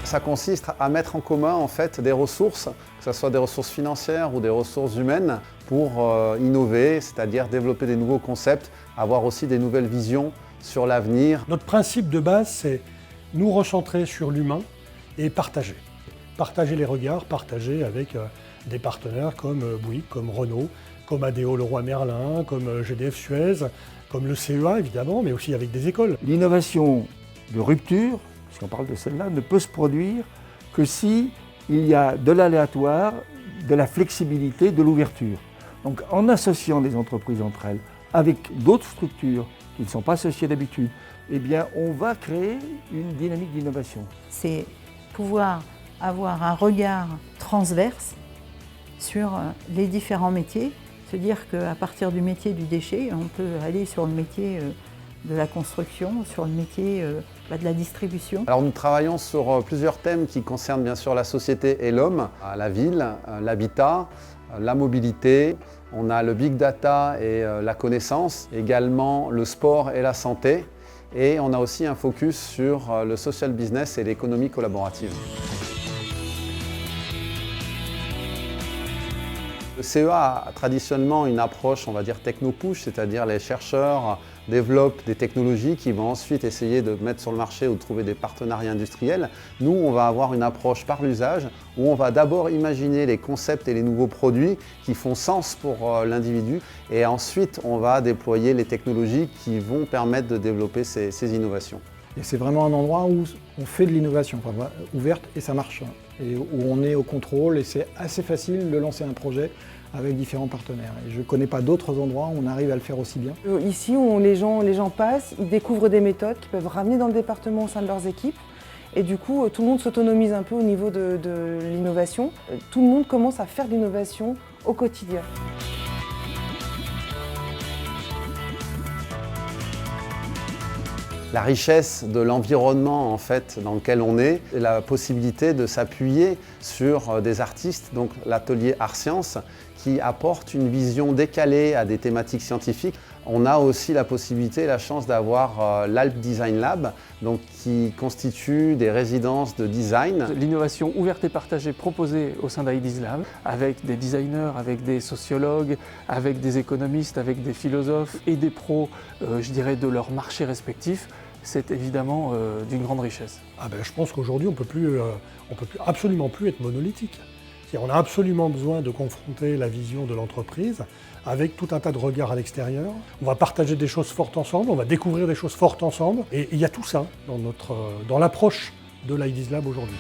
Ça consiste à mettre en commun en fait des ressources, que ce soit des ressources financières ou des ressources humaines, pour innover, c'est-à-dire développer des nouveaux concepts, avoir aussi des nouvelles visions sur l'avenir. Notre principe de base, c'est nous recentrer sur l'humain et partager. Partager les regards, partager avec des partenaires comme Bouygues, comme Renault, comme ADO Leroy Merlin, comme GDF Suez, comme le CEA évidemment, mais aussi avec des écoles. L'innovation de rupture, si on parle de celle-là, ne peut se produire que si il y a de l'aléatoire, de la flexibilité, de l'ouverture. Donc en associant des entreprises entre elles, avec d'autres structures qui ne sont pas associées d'habitude, eh bien on va créer une dynamique d'innovation. C'est pouvoir avoir un regard transverse sur les différents métiers, se dire qu'à partir du métier du déchet, on peut aller sur le métier de la construction, sur le métier de la distribution. Alors nous travaillons sur plusieurs thèmes qui concernent bien sûr la société et l'homme, la ville, l'habitat, la mobilité. On a le big data et la connaissance, également le sport et la santé. Et on a aussi un focus sur le social business et l'économie collaborative. Le CEA a traditionnellement une approche, on va dire, techno-push, c'est-à-dire les chercheurs développent des technologies qui vont ensuite essayer de mettre sur le marché ou de trouver des partenariats industriels. Nous, on va avoir une approche par l'usage où on va d'abord imaginer les concepts et les nouveaux produits qui font sens pour l'individu et ensuite on va déployer les technologies qui vont permettre de développer ces innovations. Et c'est vraiment un endroit où on fait de l'innovation, ouverte et ça marche. Et où on est au contrôle et c'est assez facile de lancer un projet avec différents partenaires. Et je ne connais pas d'autres endroits où on arrive à le faire aussi bien. Ici, où les gens passent, ils découvrent des méthodes qu'ils peuvent ramener dans le département au sein de leurs équipes. Et du coup, tout le monde s'autonomise un peu au niveau de l'innovation. Tout le monde commence à faire de l'innovation au quotidien. La richesse de l'environnement en fait, dans lequel on est, et la possibilité de s'appuyer sur des artistes, donc l'atelier Art Science, qui apporte une vision décalée à des thématiques scientifiques. On a aussi la possibilité et la chance d'avoir l'Alp Design Lab, donc, qui constitue des résidences de design. L'innovation ouverte et partagée proposée au sein d'IDEAS Lab, avec des designers, avec des sociologues, avec des économistes, avec des philosophes et des pros, je dirais, de leur marché respectif, c'est évidemment d'une grande richesse. Je pense qu'aujourd'hui, on peut absolument plus être monolithique. On a absolument besoin de confronter la vision de l'entreprise avec tout un tas de regards à l'extérieur. On va partager des choses fortes ensemble, on va découvrir des choses fortes ensemble. Et il y a tout ça dans l'approche de l'IDEAS Lab aujourd'hui.